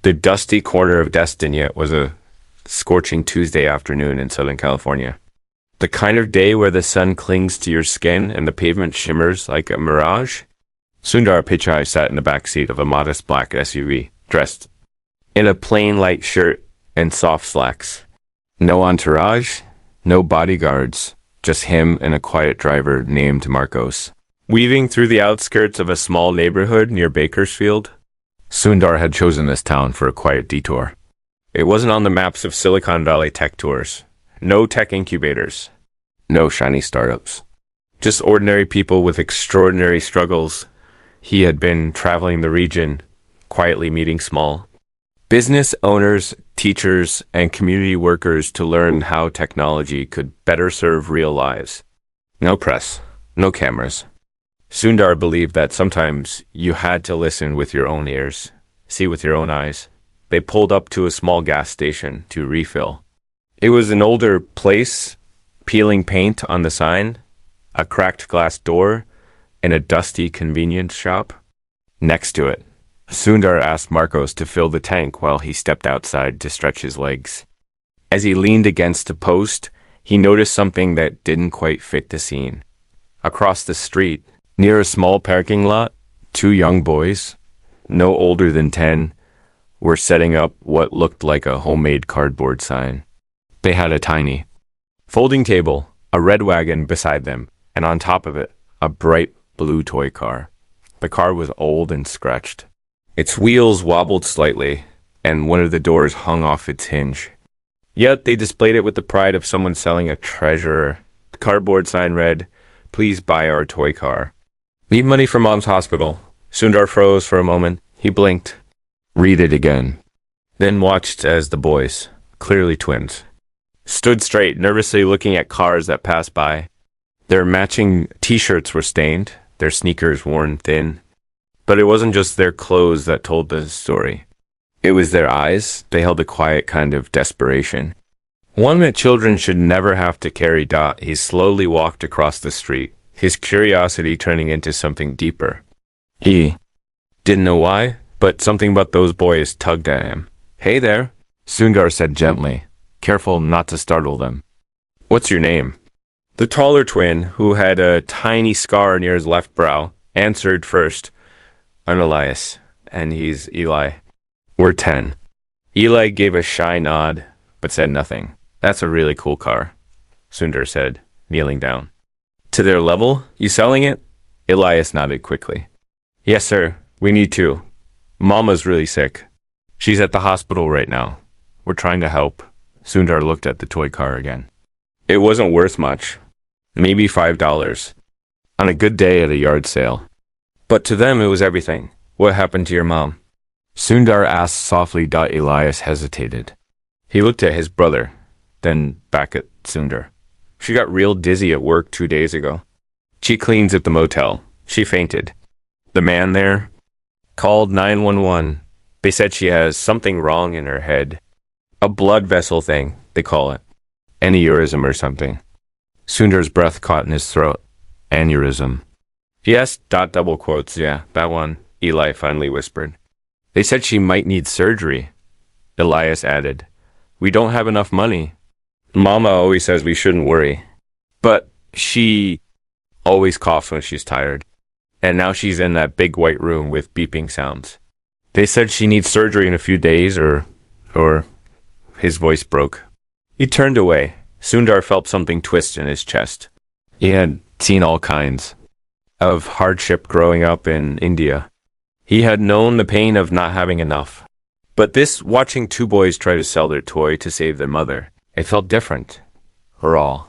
The dusty corner of Destiny was a scorching Tuesday afternoon in Southern California. The kind of day where the sun clings to your skin and the pavement shimmers like a mirage. Sundar Pichai sat in the back seat of a modest black SUV, dressed in a plain light shirt and soft slacks. No entourage, no bodyguards, just him and a quiet driver named Marcos. Weaving through the outskirts of a small neighborhood near Bakersfield, Sundar had chosen this town for a quiet detour. It wasn't on the maps of Silicon Valley tech tours. No tech incubators. No shiny startups. Just ordinary people with extraordinary struggles. He had been traveling the region, quietly meeting small business owners, teachers, and community workers to learn how technology could better serve real lives. No press, no cameras. Sundar believed that sometimes you had to listen with your own ears, see with your own eyes. They pulled up to a small gas station to refill. It was an older place, peeling paint on the sign, a cracked glass door, and a dusty convenience shop. Next to it, Sundar asked Marcos to fill the tank while he stepped outside to stretch his legs. As he leaned against a post, he noticed something that didn't quite fit the scene. Across the street, near a small parking lot, two young boys, no older than 10, were setting up what looked like a homemade cardboard sign. They had a tiny folding table, a red wagon beside them, and on top of it, a bright blue toy car. The car was old and scratched. Its wheels wobbled slightly, and one of the doors hung off its hinge. Yet they displayed it with the pride of someone selling a treasure. The cardboard sign read, "Please buy our toy car. Leave money for Mom's hospital." Sundar froze for a moment. He blinked. Read it again. Then watched as the boys, clearly twins, stood straight, nervously looking at cars that passed by. Their matching t-shirts were stained, their sneakers worn thin. But it wasn't just their clothes that told the story. It was their eyes. They held a quiet kind of desperation. One that children should never have to carry. He slowly walked across the street, his curiosity turning into something deeper. He didn't know why, but something about those boys tugged at him. "Hey there," Sundar said gently, careful not to startle them. "What's your name?" The taller twin, who had a tiny scar near his left brow, answered first. "I'm Elias, and he's Eli. We're 10. Eli gave a shy nod, but said nothing. "That's a really cool car," Sundar said, kneeling down. "To their level? You selling it?" Elias nodded quickly. "Yes, sir. We need to. Mama's really sick. She's at the hospital right now. We're trying to help." Sundar looked at the toy car again. It wasn't worth much. Maybe $5. On a good day at a yard sale. But to them it was everything. "What happened to your mom?" Sundar asked softly. Elias hesitated. He looked at his brother, then back at Sundar. "She got real dizzy at work 2 days ago. She cleans at the motel. She fainted. The man there called 911. They said she has something wrong in her head. A blood vessel thing, they call it. Aneurysm or something." Sundar's breath caught in his throat. Aneurysm. "Yes, double quotes, yeah, that one," Eli finally whispered. "They said she might need surgery." Elias added, "We don't have enough money. Mama always says we shouldn't worry. But she always coughs when she's tired. And now she's in that big white room with beeping sounds. They said she needs surgery in a few days or... His voice broke. He turned away. Sundar felt something twist in his chest. He had seen all kinds of hardship growing up in India. He had known the pain of not having enough. But this, watching two boys try to sell their toy to save their mother, it felt different. Raw.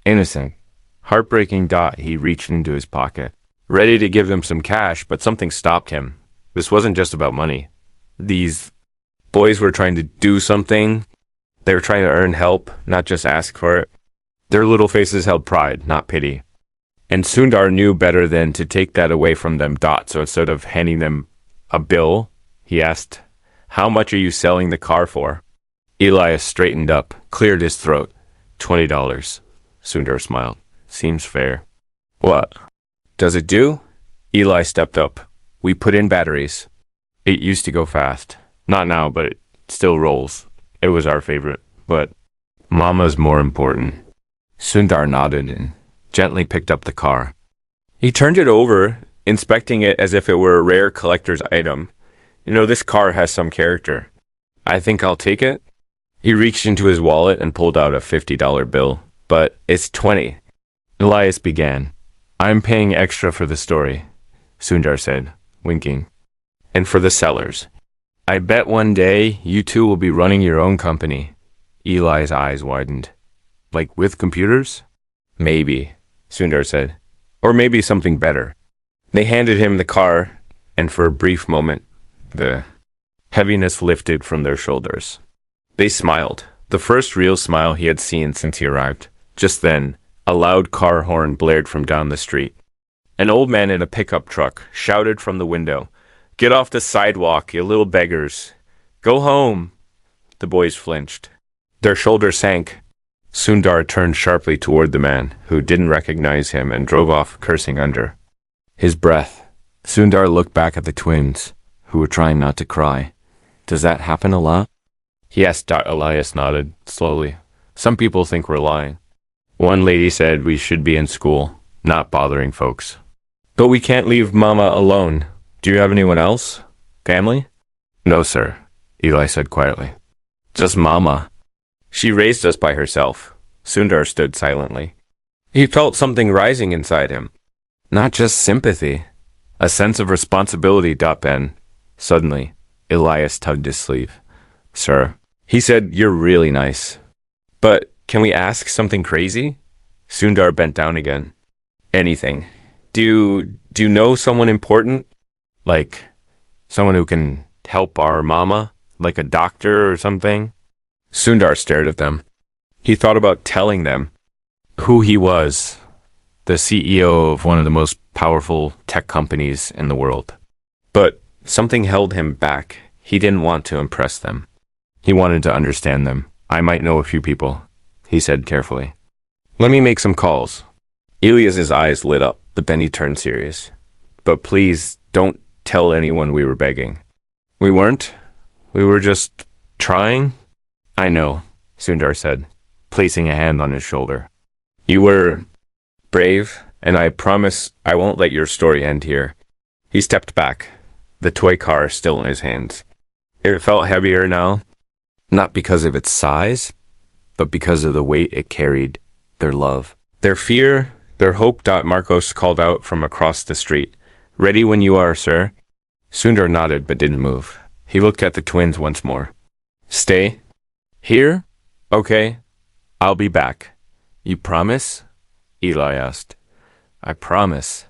Innocent. Heartbreaking. He reached into his pocket, ready to give them some cash, but something stopped him. This wasn't just about money. These boys were trying to do something. They were trying to earn help, not just ask for it. Their little faces held pride, not pity. And Sundar knew better than to take that away from them. So instead of handing them a bill, he asked, "How much are you selling the car for?" Elias straightened up, cleared his throat. $20. Sundar smiled. "Seems fair." "What? Does it do?" Eli stepped up. "We put in batteries. It used to go fast. Not now, but it still rolls. It was our favorite, but Mama's more important. Sundar nodded and gently picked up the car. He turned it over, inspecting it as if it were a rare collector's item. You know, this car has some character. I think I'll take it. He reached into his wallet and pulled out a $50 bill. But it's 20. Elias began. I'm paying extra for the story, Sundar said, winking. And for the sellers. I bet one day you two will be running your own company. Eli's eyes widened. Like with computers? Maybe, Sundar said. Or maybe something better. They handed him the car, and for a brief moment, the heaviness lifted from their shoulders. They smiled, the first real smile he had seen since he arrived. Just then, a loud car horn blared from down the street. An old man in a pickup truck shouted from the window, "Get off the sidewalk, you little beggars. Go home." The boys flinched. Their shoulders sank. Sundar turned sharply toward the man, who didn't recognize him, and drove off, cursing under his breath. Sundar looked back at the twins, who were trying not to cry. Does that happen a lot? Yes, Elias nodded, slowly. Some people think we're lying. One lady said we should be in school, not bothering folks. But we can't leave Mama alone. Do you have anyone else? Family? No, sir, Eli said quietly. Just Mama. She raised us by herself. Sundar stood silently. He felt something rising inside him. Not just sympathy. A sense of responsibility, Ben. Suddenly, Elias tugged his sleeve. Sir, he said, you're really nice. But can we ask something crazy? Sundar bent down again. Anything. Do you know someone important? Like, someone who can help our Mama? Like a doctor or something? Sundar stared at them. He thought about telling them who he was, the CEO of one of the most powerful tech companies in the world. But something held him back. He didn't want to impress them. He wanted to understand them. I might know a few people, he said carefully. Let me make some calls. Elias's eyes lit up, but then he turned serious. But please don't tell anyone we were begging. We weren't. We were just trying. I know, Sundar said, placing a hand on his shoulder. You were brave, and I promise I won't let your story end here. He stepped back, the toy car still in his hands. It felt heavier now, not because of its size, but because of the weight it carried, their love, their fear, their hope. Marcos called out from across the street. Ready when you are, sir. Sundar nodded but didn't move. He looked at the twins once more. Stay? Here? Okay. I'll be back. You promise? Eli asked. I promise.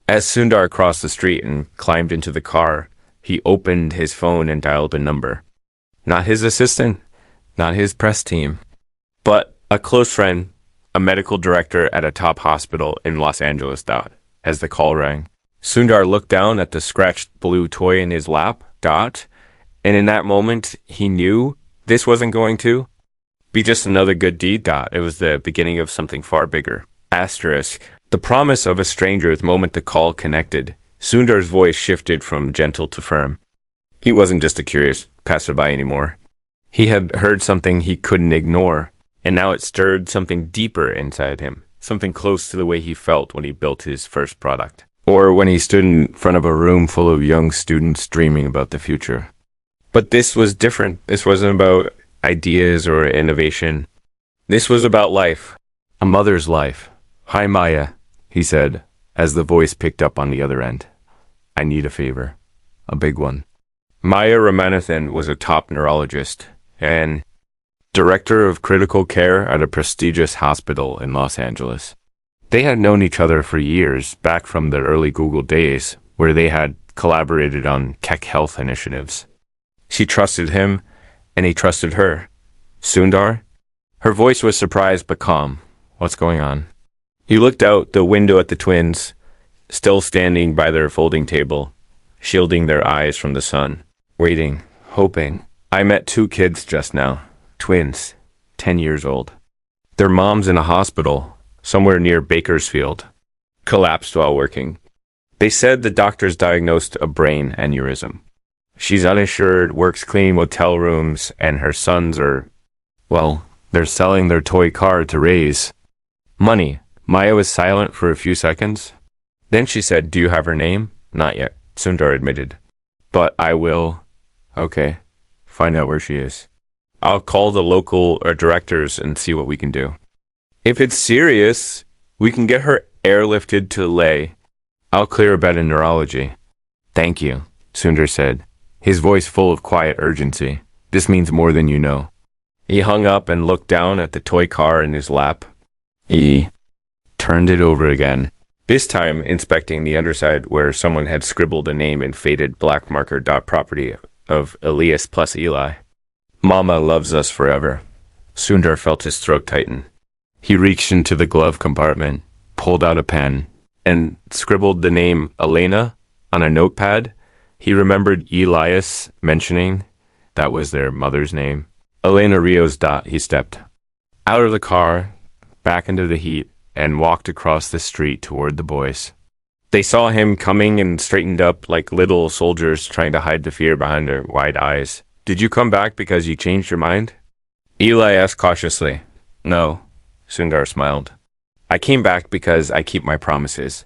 As Sundar crossed the street and climbed into the car, he opened his phone and dialed a number. Not his assistant, not his press team, but a close friend, a medical director at a top hospital in Los Angeles. As the call rang, Sundar looked down at the scratched blue toy in his lap. And in that moment, he knew this wasn't going to be just another good deed. It was the beginning of something far bigger. Asterisk. The promise of a stranger the moment the call connected. Sundar's voice shifted from gentle to firm. He wasn't just a curious passerby anymore. He had heard something he couldn't ignore, and now it stirred something deeper inside him, something close to the way he felt when he built his first product, or when he stood in front of a room full of young students dreaming about the future. But this was different. This wasn't about ideas or innovation. This was about life, a mother's life. Hi, Maya, he said, as the voice picked up on the other end. I need a favor, a big one. Maya Ramanathan was a top neurologist and director of critical care at a prestigious hospital in Los Angeles. They had known each other for years, back from their early Google days, where they had collaborated on tech health initiatives. She trusted him, and he trusted her. Sundar? Her voice was surprised but calm. What's going on? He looked out the window at the twins, still standing by their folding table, shielding their eyes from the sun, waiting, hoping. I met 2 kids just now, twins, 10 years old. Their mom's in a hospital, somewhere near Bakersfield, collapsed while working. They said the doctors diagnosed a brain aneurysm. She's uninsured, works cleaning motel rooms, and her sons are, well, they're selling their toy car to raise money. Maya was silent for a few seconds. Then she said, "Do you have her name?" "Not yet," Sundar admitted. "But I will." "Okay. Find out where she is. I'll call the local directors and see what we can do. If it's serious, we can get her airlifted to Leh. I'll clear a bed in neurology." "Thank you," Sundar said, his voice full of quiet urgency. "This means more than you know." He hung up and looked down at the toy car in his lap. He turned it over again, this time inspecting the underside where someone had scribbled a name in faded black marker. "Property of Elias plus Eli. Mama loves us forever." Sundar felt his throat tighten. He reached into the glove compartment, pulled out a pen, and scribbled the name Elena on a notepad. He remembered Elias mentioning that was their mother's name. Elena Rios. He stepped out of the car, back into the heat, and walked across the street toward the boys. They saw him coming and straightened up like little soldiers trying to hide the fear behind their wide eyes. "Did you come back because you changed your mind?" Eli asked cautiously. "No," Sundar smiled. "I came back because I keep my promises."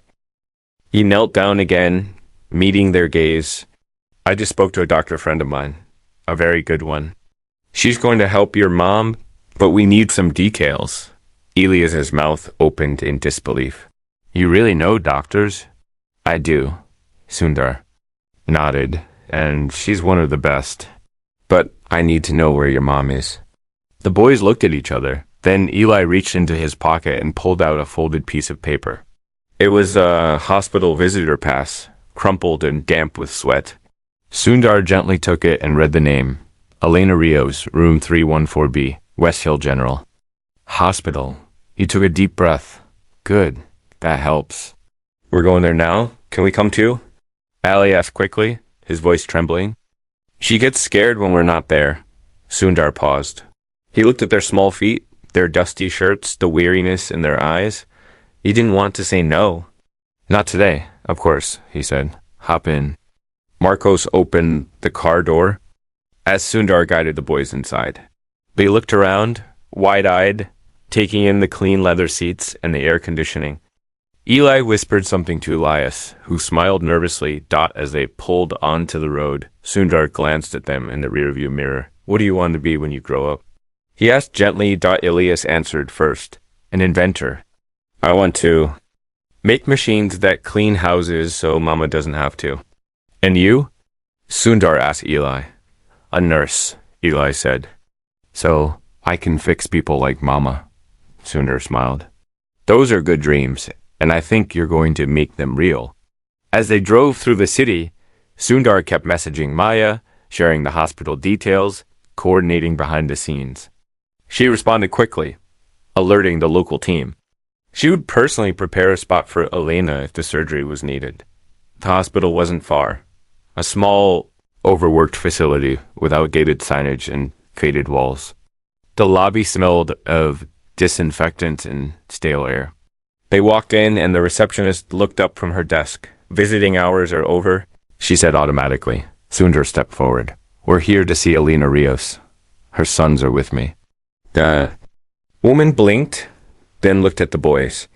He knelt down again, meeting their gaze. "I just spoke to a doctor friend of mine, a very good one. She's going to help your mom, but we need some details." Elias's mouth opened in disbelief. "You really know doctors?" "I do," Sundar nodded, "and she's one of the best. But I need to know where your mom is." The boys looked at each other. Then Eli reached into his pocket and pulled out a folded piece of paper. It was a hospital visitor pass, crumpled and damp with sweat. Sundar gently took it and read the name. Elena Rios, room 314B, West Hill General Hospital. He took a deep breath. "Good. That helps." "We're going there now? Can we come too?" Ali asked quickly, his voice trembling. "She gets scared when we're not there." Sundar paused. He looked at their small feet, their dusty shirts, the weariness in their eyes. He didn't want to say no. "Not today, of course," he said. "Hop in." Marcos opened the car door as Sundar guided the boys inside. They looked around, wide-eyed, taking in the clean leather seats and the air conditioning. Eli whispered something to Elias, who smiled nervously. As they pulled onto the road, Sundar glanced at them in the rearview mirror. "What do you want to be when you grow up?" He asked gently. Elias answered first. "An inventor. I want to make machines that clean houses so Mama doesn't have to." "And you?" Sundar asked Eli. "A nurse," Eli said. "So I can fix people like Mama," Sundar smiled. "Those are good dreams, and I think you're going to make them real." As they drove through the city, Sundar kept messaging Maya, sharing the hospital details, coordinating behind the scenes. She responded quickly, alerting the local team. She would personally prepare a spot for Elena if the surgery was needed. The hospital wasn't far. A small, overworked facility with outdated signage and faded walls. The lobby smelled of disinfectant and stale air. They walked in and the receptionist looked up from her desk. "Visiting hours are over," she said automatically. Sundar stepped forward. "We're here to see Elena Rios. Her sons are with me." The woman blinked, then looked at the boys.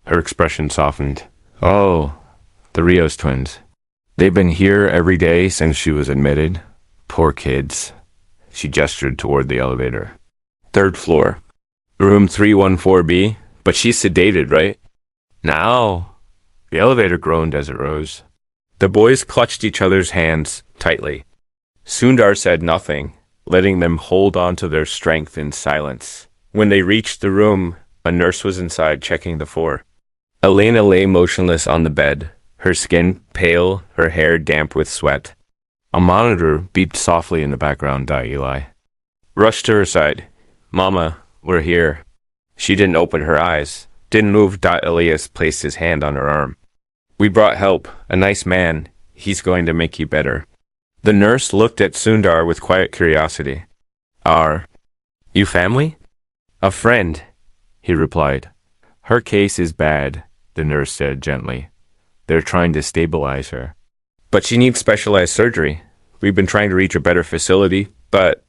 Her expression softened. "Oh, the Rios twins. They've been here every day since she was admitted. Poor kids." She gestured toward the elevator. "Third floor. Room 314B. But she's sedated, right?" "Now." The elevator groaned as it rose. The boys clutched each other's hands tightly. Sundar said nothing, letting them hold on to their strength in silence. When they reached the room, a nurse was inside checking the floor. Elena lay motionless on the bed, her skin pale, her hair damp with sweat. A monitor beeped softly in the background. Eli rushed to her side. "Mama, we're here." She didn't open her eyes, didn't move. Elias placed his hand on her arm. "We brought help, a nice man. He's going to make you better." The nurse looked at Sundar with quiet curiosity. "Are you family?" "A friend," he replied. "Her case is bad," the nurse said gently. "They're trying to stabilize her." "But she needs specialized surgery. We've been trying to reach a better facility, but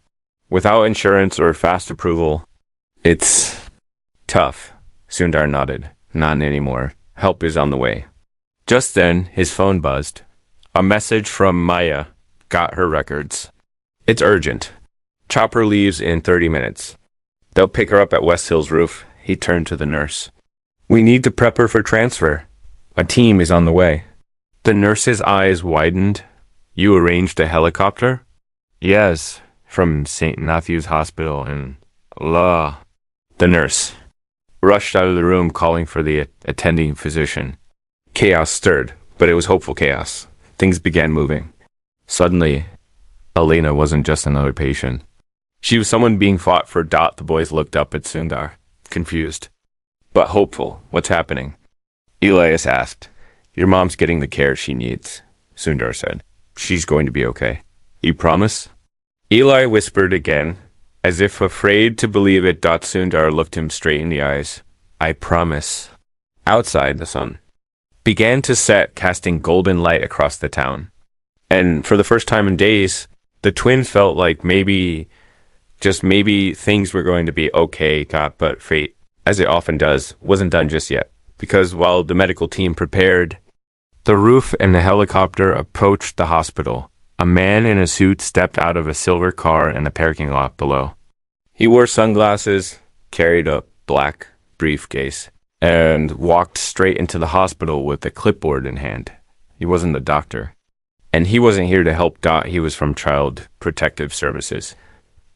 without insurance or fast approval, it's tough. Sundar nodded. Not anymore. Help is on the way. Just then, his phone buzzed. A message from Maya got her records. It's urgent. Chopper leaves in 30 minutes. They'll pick her up at West Hill's roof. He turned to the nurse. We need to prep her for transfer. A team is on the way. The nurse's eyes widened. You arranged a helicopter? Yes, from St. Matthew's Hospital in La. The nurse rushed out of the room calling for the attending physician. Chaos stirred, but it was hopeful chaos. Things began moving. Suddenly, Elena wasn't just another patient. She was someone being fought for. The boys looked up at Sundar, confused, but hopeful. What's happening? Elias asked. Your mom's getting the care she needs, Sundar said. She's going to be okay. You promise? Eli whispered again, as if afraid to believe it. Sundar looked him straight in the eyes. I promise. Outside, the sun began to set, casting golden light across the town. And for the first time in days, the twins felt like maybe, just maybe, things were going to be okay, but fate, as it often does, wasn't done just yet. Because while the medical team prepared, the roof and the helicopter approached the hospital. A man in a suit stepped out of a silver car in the parking lot below. He wore sunglasses, carried a black briefcase, and walked straight into the hospital with a clipboard in hand. He wasn't a doctor. And he wasn't here to help. He was from Child Protective Services.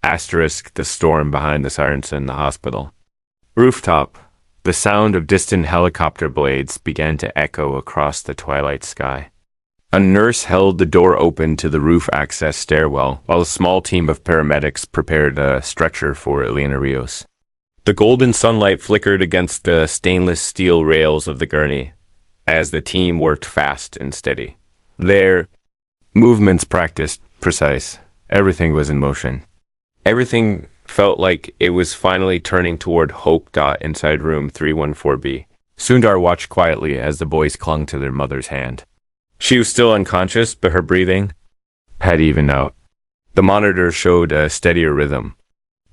Asterisk the storm behind the sirens in the hospital. Rooftop. The sound of distant helicopter blades began to echo across the twilight sky. A nurse held the door open to the roof access stairwell, while a small team of paramedics prepared a stretcher for Elena Rios. The golden sunlight flickered against the stainless steel rails of the gurney as the team worked fast and steady. Their movements practiced, precise. Everything was in motion. Everything felt like it was finally turning toward hope. Inside room 314B. Sundar watched quietly as the boys clung to their mother's hand. She was still unconscious, but her breathing had evened out. The monitor showed a steadier rhythm.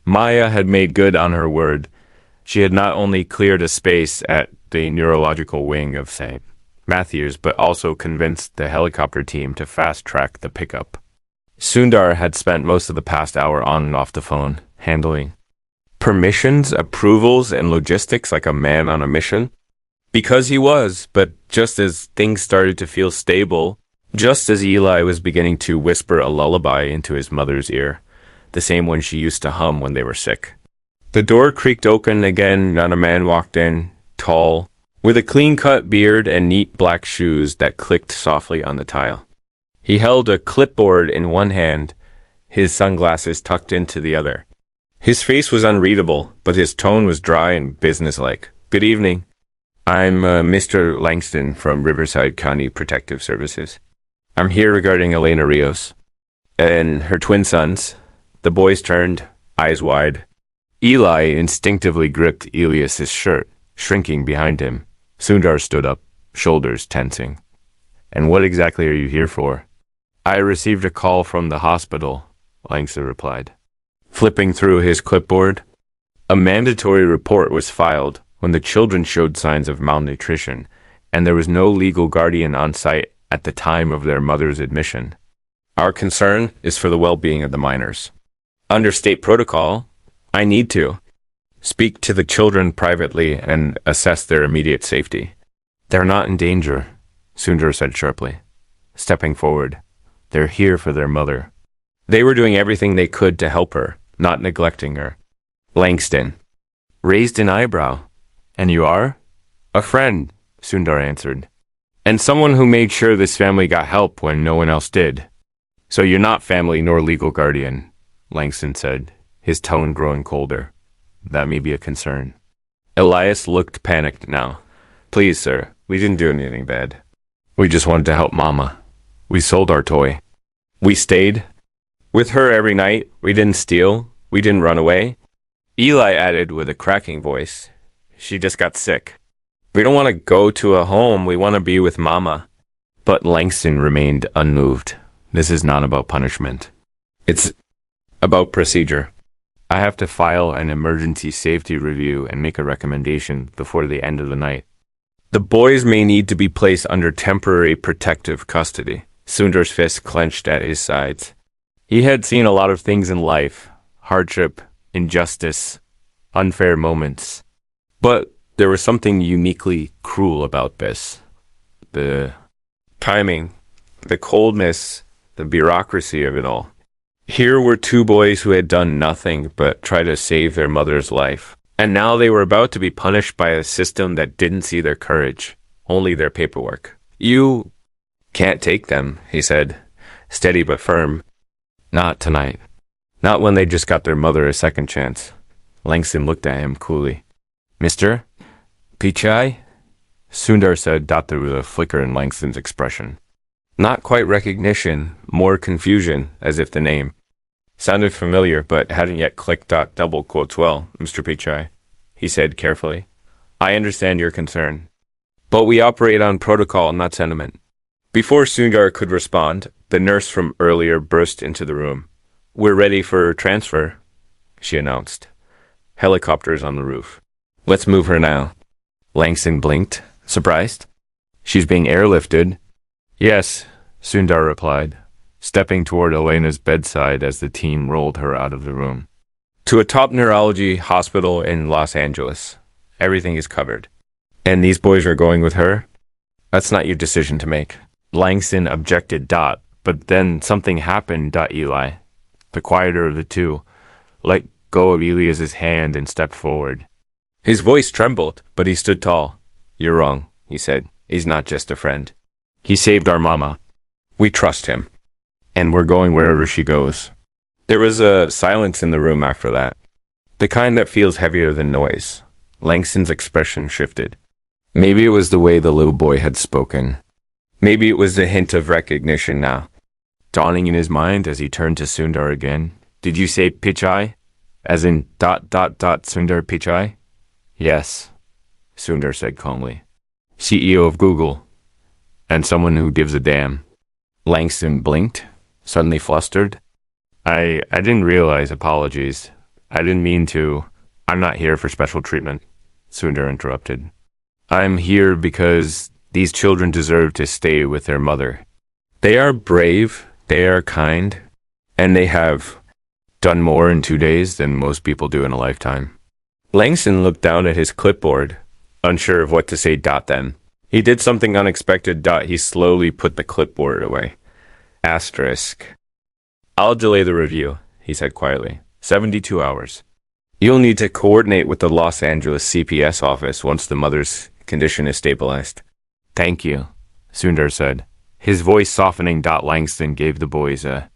Maya had made good on her word. She had not only cleared a space at the neurological wing of St. Matthew's, but also convinced the helicopter team to fast-track the pickup. Sundar had spent most of the past hour on and off the phone, handling permissions, approvals, and logistics like a man on a mission. Because he was, but just as things started to feel stable, just as Eli was beginning to whisper a lullaby into his mother's ear, the same one she used to hum when they were sick. The door creaked open again, and a man walked in, tall, with a clean-cut beard and neat black shoes that clicked softly on the tile. He held a clipboard in one hand, his sunglasses tucked into the other. His face was unreadable, but his tone was dry and businesslike. Good evening. I'm Mr. Langston from Riverside County Protective Services. I'm here regarding Elena Rios and her twin sons. The boys turned, eyes wide. Eli instinctively gripped Elias's shirt, shrinking behind him. Sundar stood up, shoulders tensing. And what exactly are you here for? I received a call from the hospital, Langston replied. Flipping through his clipboard, a mandatory report was filed when the children showed signs of malnutrition, and there was no legal guardian on site at the time of their mother's admission. Our concern is for the well-being of the minors. Under state protocol, I need to speak to the children privately and assess their immediate safety. They're not in danger, Sundar said sharply, stepping forward. They're here for their mother. They were doing everything they could to help her, not neglecting her. Langston raised an eyebrow. And you are? A friend, Sundar answered. And someone who made sure this family got help when no one else did. So you're not family nor legal guardian, Langston said, his tone growing colder. That may be a concern. Elias looked panicked now. Please, sir, we didn't do anything bad. We just wanted to help Mama. We sold our toy. We stayed with her every night. We didn't steal. We didn't run away. Eli added with a cracking voice. She just got sick. We don't want to go to a home. We want to be with Mama. But Langston remained unmoved. This is not about punishment. It's about procedure. I have to file an emergency safety review and make a recommendation before the end of the night. The boys may need to be placed under temporary protective custody. Sundar's fist clenched at his sides. He had seen a lot of things in life: hardship, injustice, unfair moments. But there was something uniquely cruel about this. The timing, the coldness, the bureaucracy of it all. Here were two boys who had done nothing but try to save their mother's life. And now they were about to be punished by a system that didn't see their courage, only their paperwork. You can't take them, he said, steady but firm. Not tonight. Not when they just got their mother a second chance. Langston looked at him coolly. Mister? Pichai? Sundar said, dotted with a flicker in Langston's expression. Not quite recognition, more confusion, as if the name sounded familiar, but hadn't yet clicked. Double quotes well, Mr. Pichai, he said carefully. I understand your concern, but we operate on protocol, not sentiment. Before Sundar could respond, the nurse from earlier burst into the room. We're ready for transfer, she announced. Helicopters on the roof. Let's move her now. Langston blinked, surprised. She's being airlifted. Yes, Sundar replied, stepping toward Elena's bedside as the team rolled her out of the room. To a top neurology hospital in Los Angeles. Everything is covered. And these boys are going with her? That's not your decision to make. Langston objected. But then something happened. Eli, the quieter of the two, let go of Elias's hand and stepped forward. His voice trembled, but he stood tall. You're wrong, he said. He's not just a friend. He saved our mama. We trust him. And we're going wherever she goes. There was a silence in the room after that. The kind that feels heavier than noise. Langston's expression shifted. Maybe it was the way the little boy had spoken. Maybe it was the hint of recognition now. Dawning in his mind as he turned to Sundar again. Did you say Pichai? As in ... Sundar Pichai? Yes, Sundar said calmly. CEO of Google. And someone who gives a damn. Langston blinked, suddenly flustered. I didn't realize. Apologies. I didn't mean to. I'm not here for special treatment, Sundar interrupted. I'm here because these children deserve to stay with their mother. They are brave, they are kind, and they have done more in 2 days than most people do in a lifetime. Langston looked down at his clipboard, unsure of what to say. Then. He did something unexpected. He slowly put the clipboard away. Asterisk. I'll delay the review, he said quietly. 72 hours. You'll need to coordinate with the Los Angeles CPS office once the mother's condition is stabilized. Thank you, Sundar said, his voice softening. Langston gave the boys a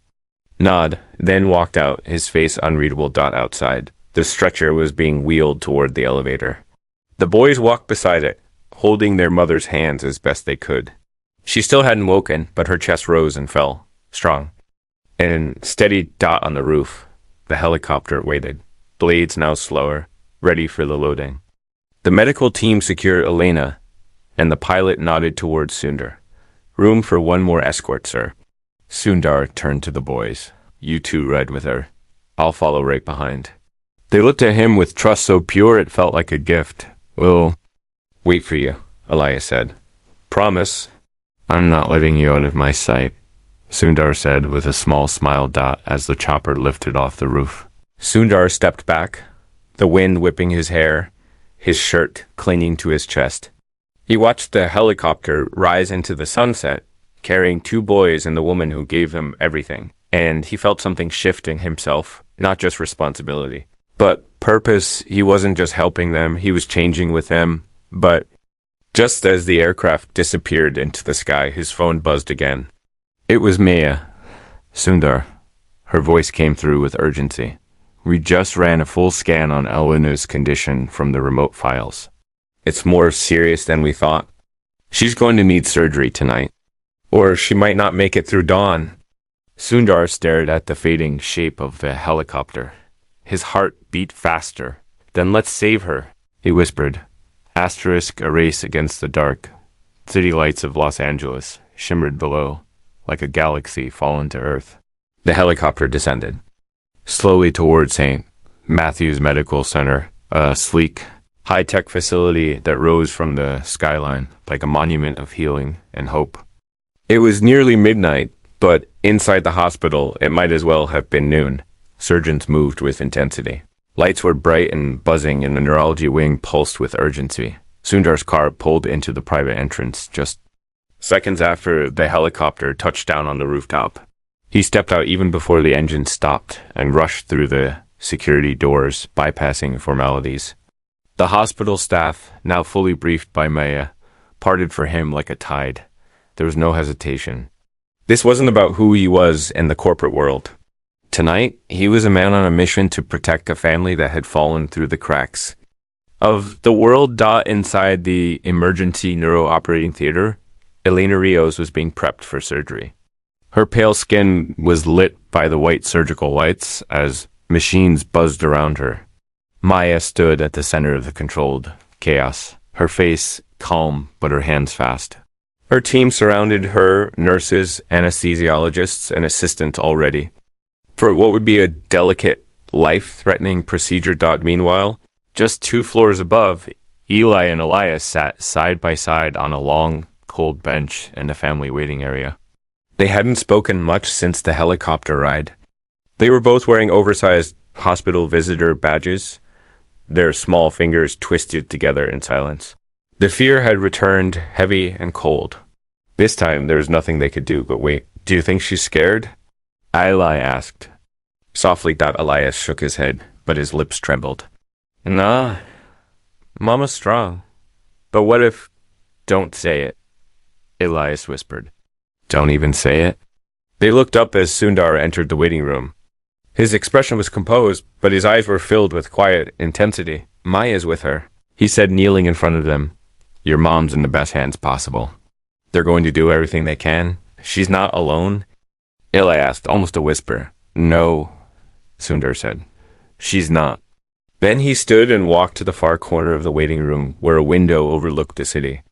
nod, then walked out, his face unreadable. Outside. The stretcher was being wheeled toward the elevator. The boys walked beside it, holding their mother's hands as best they could. She still hadn't woken, but her chest rose and fell, strong. And steady. On the roof. The helicopter waited, blades now slower, ready for the loading. The medical team secured Elena, and the pilot nodded towards Sundar. Room for one more escort, sir. Sundar turned to the boys. You two ride with her. I'll follow right behind. They looked at him with trust so pure it felt like a gift. We'll wait for you, Elias said. Promise. I'm not letting you out of my sight, Sundar said with a small smile. As the chopper lifted off the roof. Sundar stepped back, the wind whipping his hair, his shirt clinging to his chest. He watched the helicopter rise into the sunset, carrying two boys and the woman who gave him everything. And he felt something shift in himself, not just responsibility, but purpose. He wasn't just helping them, he was changing with them. But just as the aircraft disappeared into the sky, his phone buzzed again. It was Maya. Sundar. Her voice came through with urgency. We just ran a full scan on Elena's condition from the remote files. It's more serious than we thought. She's going to need surgery tonight. Or she might not make it through dawn. Sundar stared at the fading shape of the helicopter. His heart beat faster. Then let's save her, he whispered. Asterisk erase against the dark. City lights of Los Angeles shimmered below, like a galaxy fallen to Earth. The helicopter descended, slowly toward St. Matthew's Medical Center, a sleek, high-tech facility that rose from the skyline like a monument of healing and hope. It was nearly midnight, but inside the hospital, it might as well have been noon. Surgeons moved with intensity. Lights were bright and buzzing, and the neurology wing pulsed with urgency. Sundar's car pulled into the private entrance just seconds after the helicopter touched down on the rooftop. He stepped out even before the engine stopped and rushed through the security doors, bypassing formalities. The hospital staff, now fully briefed by Maya, parted for him like a tide. There was no hesitation. This wasn't about who he was in the corporate world. Tonight, he was a man on a mission to protect a family that had fallen through the cracks of the world. Inside the emergency neuro operating theater, Elena Rios was being prepped for surgery. Her pale skin was lit by the white surgical lights as machines buzzed around her. Maya stood at the center of the controlled chaos, her face calm but her hands fast. Her team surrounded her, nurses, anesthesiologists, and assistants all ready for what would be a delicate, life-threatening procedure. Meanwhile, just 2 floors above, Eli and Elias sat side by side on a long, cold bench in the family waiting area. They hadn't spoken much since the helicopter ride. They were both wearing oversized hospital visitor badges, their small fingers twisted together in silence. The fear had returned, heavy and cold. This time, there was nothing they could do but wait. "Do you think she's scared?" Eli asked. Softly, Elias shook his head, but his lips trembled. "Nah, Mama's strong. But what if—" "Don't say it," Elias whispered. "Don't even say it?" They looked up as Sundar entered the waiting room. His expression was composed, but his eyes were filled with quiet intensity. "Maya's with her," he said, kneeling in front of them. "Your mom's in the best hands possible. They're going to do everything they can. She's not alone?" Eli asked, almost a whisper. "No," Sundar said. "She's not." Then he stood and walked to the far corner of the waiting room where a window overlooked the city.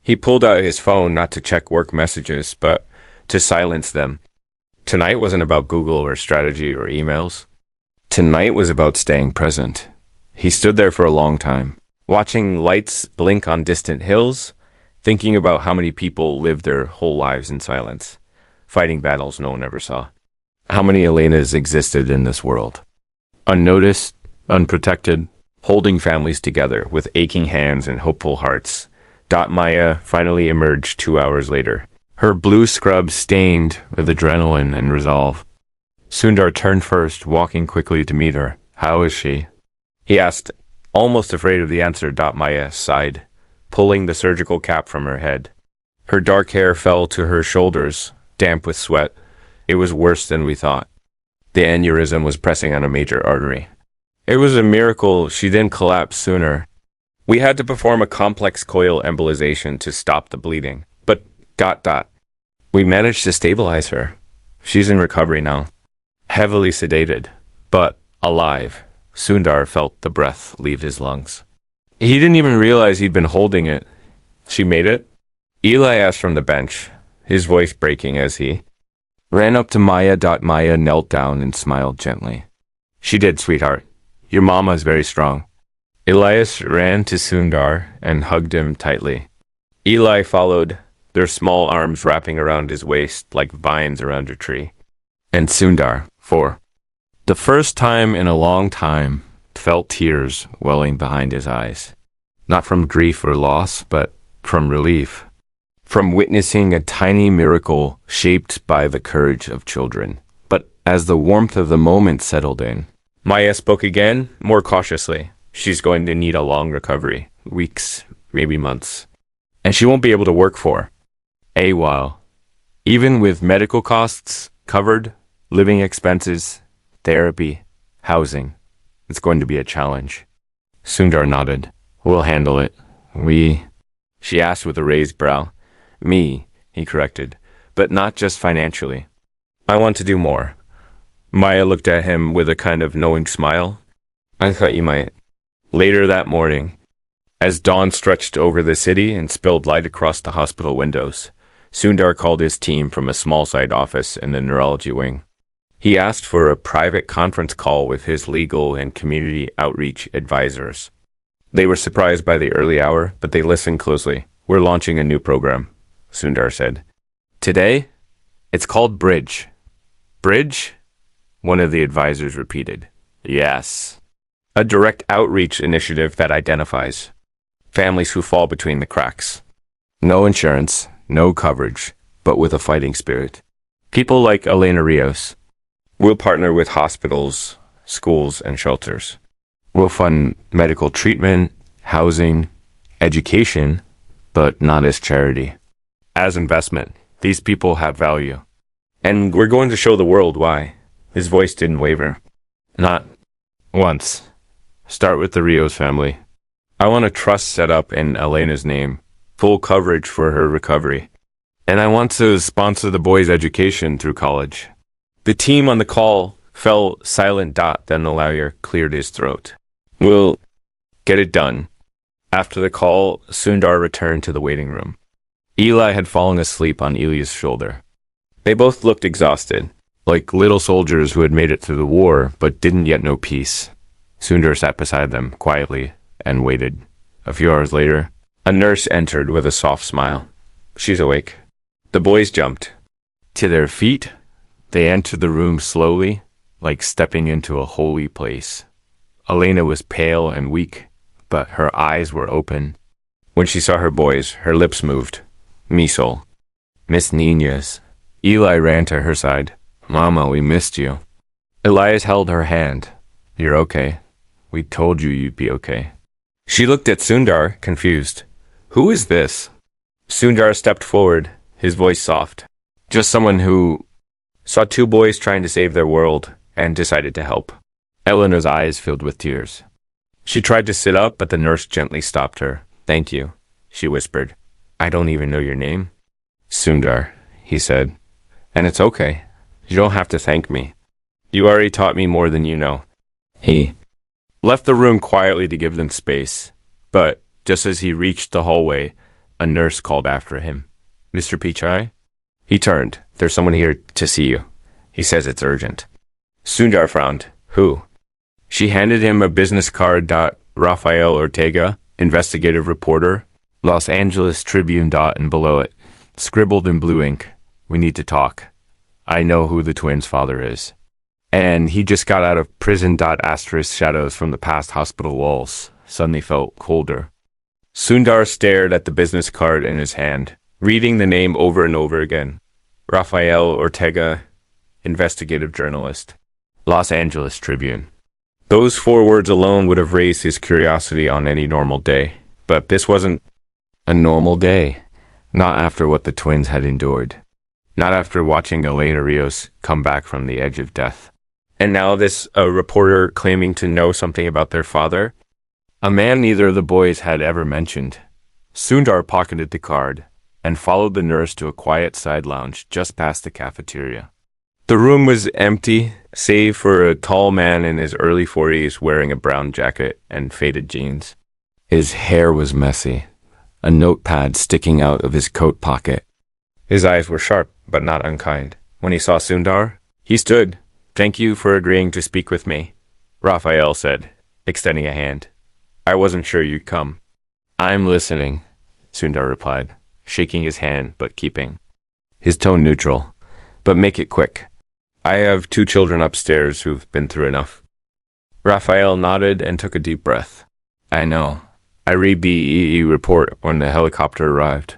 He pulled out his phone not to check work messages, but to silence them. Tonight wasn't about Google or strategy or emails. Tonight was about staying present. He stood there for a long time, watching lights blink on distant hills, thinking about how many people live their whole lives in silence, fighting battles no one ever saw. How many Elenas existed in this world? Unnoticed, unprotected, holding families together with aching hands and hopeful hearts. Maya finally emerged 2 hours later, her blue scrub stained with adrenaline and resolve. Sundar turned first, walking quickly to meet her. "How is she?" he asked, almost afraid of the answer. Maya sighed, pulling the surgical cap from her head. Her dark hair fell to her shoulders, damp with sweat. It was worse than we thought. The aneurysm was pressing on a major artery. It was a miracle she didn't collapse sooner. We had to perform a complex coil embolization to stop the bleeding. But we managed to stabilize her. She's in recovery now. Heavily sedated, but alive. Sundar felt the breath leave his lungs. He didn't even realize he'd been holding it. "She made it?" Eli asked from the bench, his voice breaking as he ran up to Maya. Maya knelt down and smiled gently. "She did, sweetheart. Your mama is very strong." Elias ran to Sundar and hugged him tightly. Eli followed, their small arms wrapping around his waist like vines around a tree. And Sundar, for the first time in a long time, felt tears welling behind his eyes. Not from grief or loss, but from relief. From witnessing a tiny miracle shaped by the courage of children. But as the warmth of the moment settled in, Maya spoke again, more cautiously. "She's going to need a long recovery. Weeks, maybe months. And she won't be able to work for a while. Even with medical costs covered, living expenses, therapy, housing. It's going to be a challenge." Sundar nodded. "We'll handle it. She asked with a raised brow. "Me," he corrected, "but not just financially. I want to do more." Maya looked at him with a kind of knowing smile. "I thought you might." Later that morning, as dawn stretched over the city and spilled light across the hospital windows, Sundar called his team from a small site office in the neurology wing. He asked for a private conference call with his legal and community outreach advisors. They were surprised by the early hour, but they listened closely. "We're launching a new program," Sundar said. "Today, it's called Bridge." "Bridge?" one of the advisors repeated. "Yes. A direct outreach initiative that identifies families who fall between the cracks. No insurance, no coverage, but with a fighting spirit. People like Elena Rios. We'll partner with hospitals, schools, and shelters. We'll fund medical treatment, housing, education, but not as charity. As investment. These people have value. And we're going to show the world why." His voice didn't waver. "Not once. Start with the Rios family. I want a trust set up in Elena's name, full coverage for her recovery. And I want to sponsor the boys' education through college." The team on the call fell silent. Then the lawyer cleared his throat. "We'll get it done." After the call, Sundar returned to the waiting room. Eli had fallen asleep on Ilya's shoulder. They both looked exhausted, like little soldiers who had made it through the war but didn't yet know peace. Sundar sat beside them quietly and waited. A few hours later, a nurse entered with a soft smile. "She's awake." The boys jumped to their feet. They entered the room slowly, like stepping into a holy place. Elena was pale and weak, but her eyes were open. When she saw her boys, her lips moved. "Misol. Miss Niñas." Eli ran to her side. "Mama, we missed you." Elias held her hand. "You're okay. We told you you'd be okay." She looked at Sundar, confused. "Who is this?" Sundar stepped forward, his voice soft. "Just someone who saw two boys trying to save their world and decided to help." Eleanor's eyes filled with tears. She tried to sit up, but the nurse gently stopped her. "Thank you," she whispered. "I don't even know your name." "Sundar," he said. "And it's okay. You don't have to thank me. You already taught me more than you know." He left the room quietly to give them space, but just as he reached the hallway, a nurse called after him. "Mr. Pichai?" He turned. "There's someone here to see you. He says it's urgent." Sundar frowned. "Who?" She handed him a business card. Rafael Ortega, investigative reporter, Los Angeles Tribune. And below it, scribbled in blue ink, "We need to talk. I know who the twins' father is. And he just got out of prison. Asterisk shadows from the past hospital walls suddenly felt colder. Sundar stared at the business card in his hand, reading the name over and over again. Rafael Ortega, investigative journalist, Los Angeles Tribune. Those 4 words alone would have raised his curiosity on any normal day. But this wasn't a normal day. Not after what the twins had endured. Not after watching Elena Rios come back from the edge of death. And now this reporter claiming to know something about their father. A man neither of the boys had ever mentioned. Sundar pocketed the card and followed the nurse to a quiet side lounge just past the cafeteria. The room was empty, save for a tall man in his early 40s wearing a brown jacket and faded jeans. His hair was messy, a notepad sticking out of his coat pocket. His eyes were sharp, but not unkind. When he saw Sundar, he stood. "Thank you for agreeing to speak with me," Rafael said, extending a hand. "I wasn't sure you'd come." "I'm listening," Sundar replied, shaking his hand but keeping his tone neutral. "But make it quick. I have 2 children upstairs who've been through enough." Rafael nodded and took a deep breath. "I know. I read BEE report when the helicopter arrived.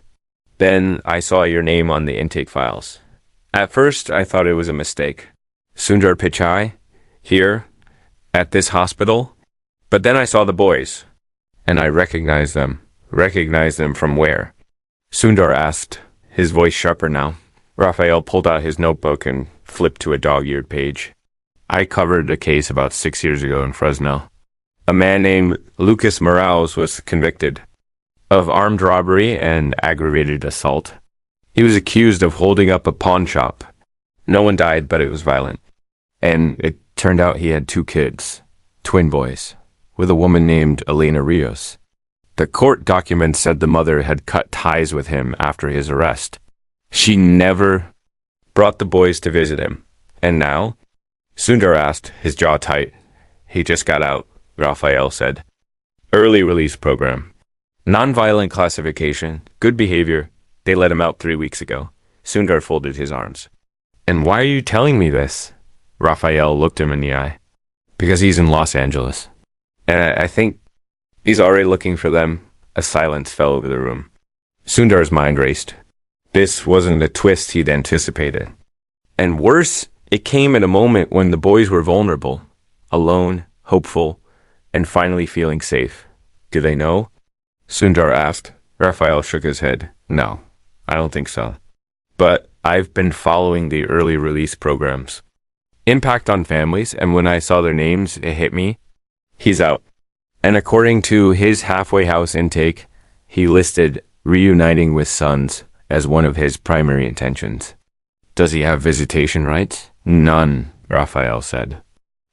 Then I saw your name on the intake files. At first, I thought it was a mistake. Sundar Pichai, here, at this hospital. But then I saw the boys, and I recognized them. Recognized them from where?" Sundar asked, his voice sharper now. Rafael pulled out his notebook and flipped to a dog-eared page. "I covered a case about 6 years ago in Fresno. A man named Lucas Morales was convicted of armed robbery and aggravated assault. He was accused of holding up a pawn shop. No one died, but it was violent. And it turned out he had 2 kids, twin boys, with a woman named Elena Rios. The court documents said the mother had cut ties with him after his arrest. She never brought the boys to visit him. And now? Sundar asked, his jaw tight. He just got out, Raphael said. Early release program. Nonviolent classification. Good behavior. They let him out 3 weeks ago. Sundar folded his arms. And why are you telling me this? Raphael looked him in the eye. Because he's in Los Angeles. And I think he's already looking for them. A silence fell over the room. Sundar's mind raced. This wasn't the twist he'd anticipated. And worse, it came at a moment when the boys were vulnerable, alone, hopeful, and finally feeling safe. Do they know? Sundar asked. Raphael shook his head. No, I don't think so. But I've been following the early release programs. Impact on families, and when I saw their names, it hit me. He's out. And according to his halfway house intake, he listed reuniting with sons as one of his primary intentions. Does he have visitation rights? None, Raphael said.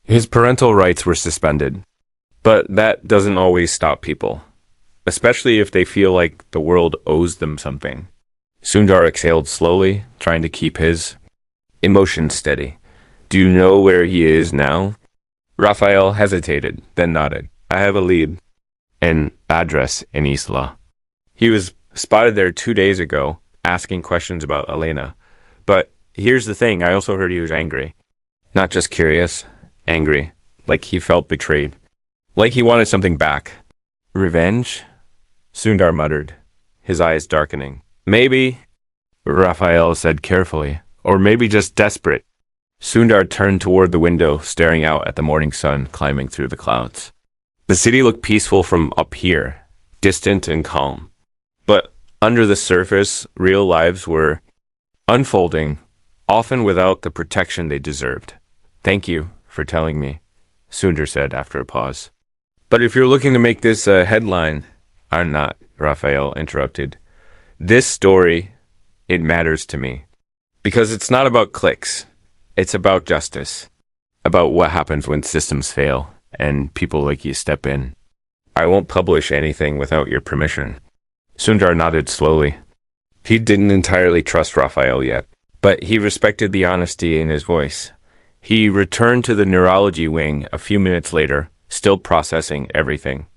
His parental rights were suspended. But that doesn't always stop people, especially if they feel like the world owes them something. Sundar exhaled slowly, trying to keep his emotions steady. Do you know where he is now? Raphael hesitated, then nodded. I have a lead. An address in Isla. He was spotted there 2 days ago, asking questions about Elena. But here's the thing, I also heard he was angry. Not just curious, angry. Like he felt betrayed. Like he wanted something back. Revenge? Sundar muttered, his eyes darkening. Maybe, Raphael said carefully, or maybe just desperate. Sundar turned toward the window, staring out at the morning sun climbing through the clouds. The city looked peaceful from up here, distant and calm. But under the surface, real lives were unfolding, often without the protection they deserved. Thank you for telling me, Sundar said after a pause. But if you're looking to make this a headline, I'm not, Raphael interrupted. This story, it matters to me. Because it's not about clicks. It's about justice. About what happens when systems fail and people like you step in. I won't publish anything without your permission. Sundar nodded slowly. He didn't entirely trust Raphael yet, but he respected the honesty in his voice. He returned to the neurology wing a few minutes later, still processing everything.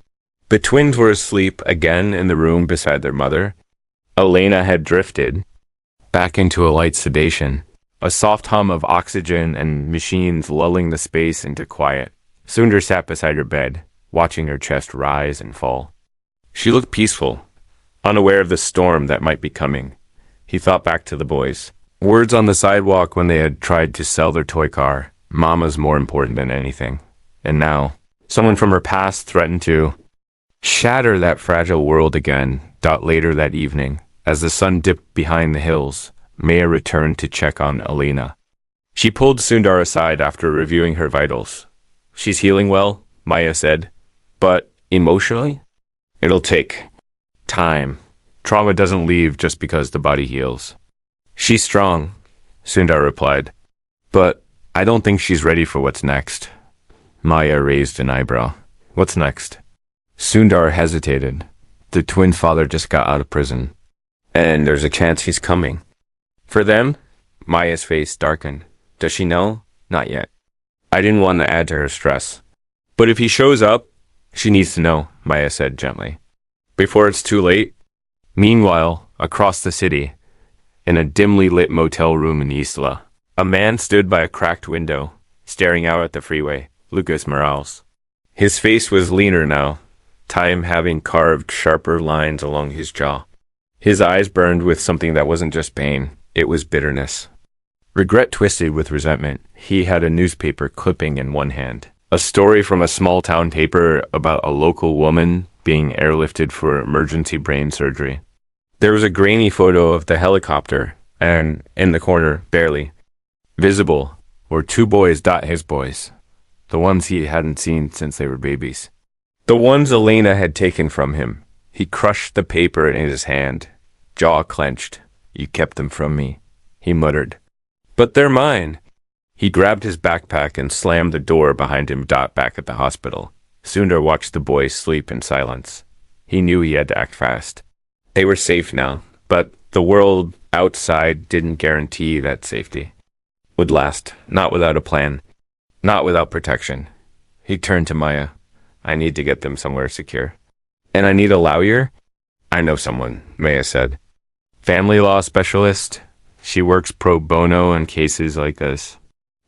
The twins were asleep again in the room beside their mother. Elena had drifted back into a light sedation, a soft hum of oxygen and machines lulling the space into quiet. Sundar sat beside her bed, watching her chest rise and fall. She looked peaceful, unaware of the storm that might be coming. He thought back to the boys. Words on the sidewalk when they had tried to sell their toy car. Mama's more important than anything. And now, someone from her past threatened to shatter that fragile world again. Later that evening, as the sun dipped behind the hills, Maya returned to check on Elena. She pulled Sundar aside after reviewing her vitals. She's healing well, Maya said. But emotionally? It'll take time. Trauma doesn't leave just because the body heals. She's strong, Sundar replied. But I don't think she's ready for what's next. Maya raised an eyebrow. What's next? Sundar hesitated. The twin father just got out of prison. And there's a chance he's coming. For them? Maya's face darkened. Does she know? Not yet. I didn't want to add to her stress. But if he shows up, she needs to know, Maya said gently. Before it's too late. Meanwhile, across the city, in a dimly lit motel room in Isla, a man stood by a cracked window, staring out at the freeway, Lucas Morales. His face was leaner now, time having carved sharper lines along his jaw. His eyes burned with something that wasn't just pain, it was bitterness. Regret twisted with resentment. He had a newspaper clipping in one hand. A story from a small-town paper about a local woman being airlifted for emergency brain surgery. There was a grainy photo of the helicopter, and in the corner, barely visible, were 2 boys, his boys. The ones he hadn't seen since they were babies. The ones Elena had taken from him. He crushed the paper in his hand, jaw clenched. You kept them from me, he muttered. But they're mine. He grabbed his backpack and slammed the door behind him. Back at the hospital, Sundar watched the boys sleep in silence. He knew he had to act fast. They were safe now, but the world outside didn't guarantee that safety would last, not without a plan, not without protection. He turned to Maya. I need to get them somewhere secure. And I need a lawyer? I know someone, Maya said. Family law specialist. She works pro bono on cases like this.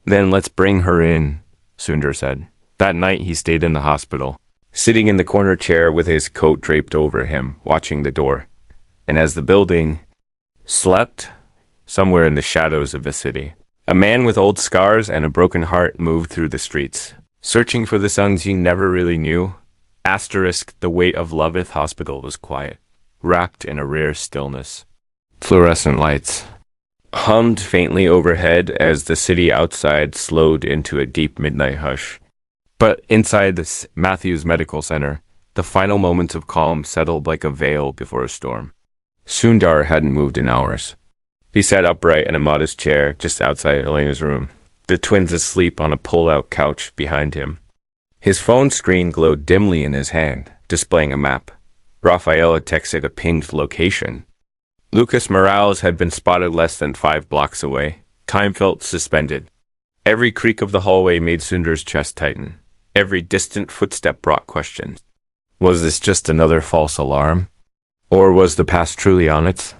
Then let's bring her in, Sundar said. That night he stayed in the hospital, sitting in the corner chair with his coat draped over him, watching the door. And as the building slept, somewhere in the shadows of the city, a man with old scars and a broken heart moved through the streets, searching for the sons he never really knew. Asterisk, the weight of Loveth Hospital was quiet, wrapped in a rare stillness. Fluorescent lights hummed faintly overhead as the city outside slowed into a deep midnight hush. But inside the Matthews Medical Center, the final moments of calm settled like a veil before a storm. Sundar hadn't moved in hours. He sat upright in a modest chair just outside Elena's room, the twins asleep on a pull-out couch behind him. His phone screen glowed dimly in his hand, displaying a map. Raphael had texted a pinged location. Lucas Morales had been spotted less than 5 blocks away. Time felt suspended. Every creak of the hallway made Sundar's chest tighten. Every distant footstep brought questions. Was this just another false alarm? Or was the past truly on its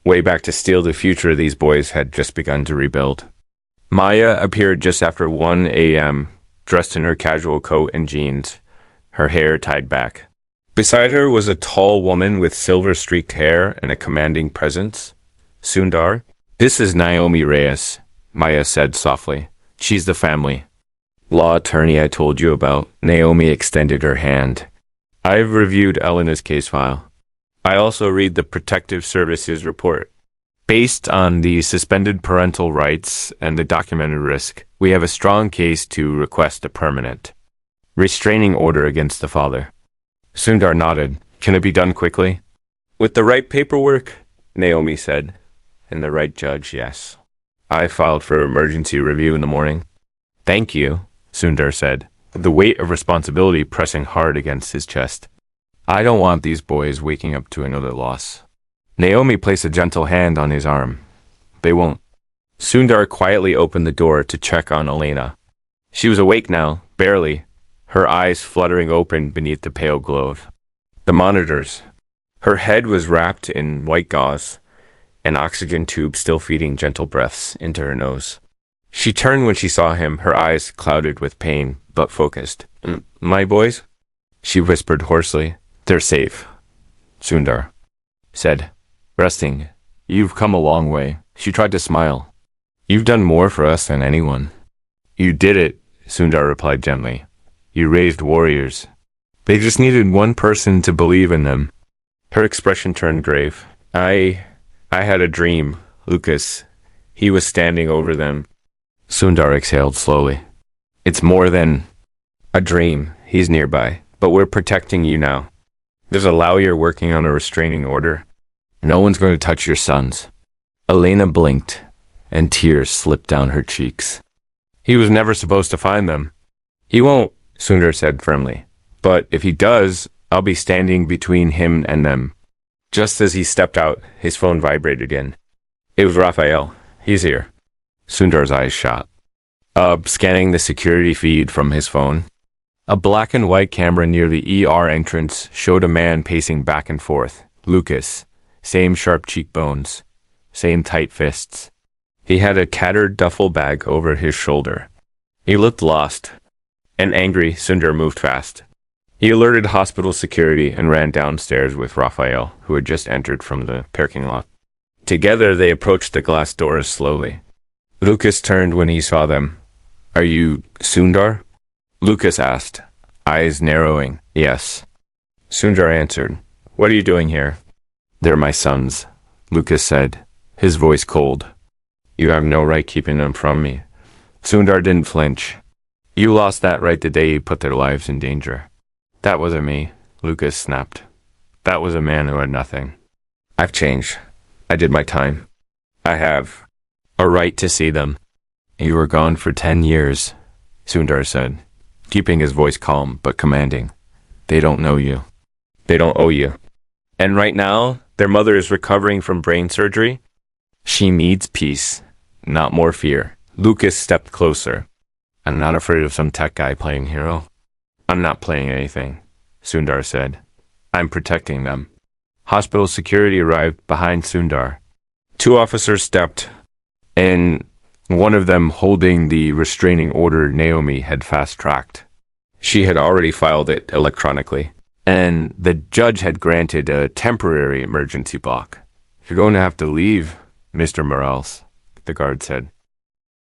way back to steal the future these boys had just begun to rebuild? Maya appeared just after 1 a.m., dressed in her casual coat and jeans, her hair tied back. Beside her was a tall woman with silver-streaked hair and a commanding presence. Sundar, this is Naomi Reyes, Maya said softly. She's the family law attorney I told you about. Naomi extended her hand. I've reviewed Elena's case file. I also read the Protective Services report. Based on the suspended parental rights and the documented risk, we have a strong case to request a permanent restraining order against the father. Sundar nodded. Can it be done quickly? With the right paperwork, Naomi said. And the right judge, yes. I filed for emergency review in the morning. Thank you, Sundar said, the weight of responsibility pressing hard against his chest. I don't want these boys waking up to another loss. Naomi placed a gentle hand on his arm. They won't. Sundar quietly opened the door to check on Elena. She was awake now, barely, her eyes fluttering open beneath the pale glow of the monitors. Her head was wrapped in white gauze, an oxygen tube still feeding gentle breaths into her nose. She turned when she saw him, her eyes clouded with pain, but focused. My boys? She whispered hoarsely. They're safe, Sundar said, resting. You've come a long way. She tried to smile. You've done more for us than anyone. You did it, Sundar replied gently. You raised warriors. They just needed one person to believe in them. Her expression turned grave. I had a dream, Lucas. He was standing over them. Sundar exhaled slowly. It's more than a dream. He's nearby, but we're protecting you now. There's a lawyer working on a restraining order. No one's going to touch your sons. Elena blinked, and tears slipped down her cheeks. He was never supposed to find them. He won't, Sundar said firmly. But if he does, I'll be standing between him and them. Just as he stepped out, his phone vibrated again. It was Raphael. He's here. Sundar's eyes shot. Scanning the security feed from his phone. A black and white camera near the ER entrance showed a man pacing back and forth. Lucas. Same sharp cheekbones. Same tight fists. He had a tattered duffel bag over his shoulder. He looked lost. And angry, Sundar moved fast. He alerted hospital security and ran downstairs with Raphael, who had just entered from the parking lot. Together they approached the glass doors slowly. Lucas turned when he saw them. Are you Sundar? Lucas asked, eyes narrowing. Yes. Sundar answered. What are you doing here? They're my sons, Lucas said, his voice cold. You have no right keeping them from me. Sundar didn't flinch. You lost that right the day you put their lives in danger. That wasn't me, Lucas snapped. That was a man who had nothing. I've changed. I did my time. I have a right to see them. You were gone for 10 years, Sundar said, keeping his voice calm but commanding. They don't know you. They don't owe you. And right now, their mother is recovering from brain surgery. She needs peace, not more fear. Lucas stepped closer. I'm not afraid of some tech guy playing hero. I'm not playing anything, Sundar said. I'm protecting them. Hospital security arrived behind Sundar. Two officers stepped, and one of them holding the restraining order Naomi had fast-tracked. She had already filed it electronically, and the judge had granted a temporary emergency block. You're going to have to leave, Mr. Morales, the guard said.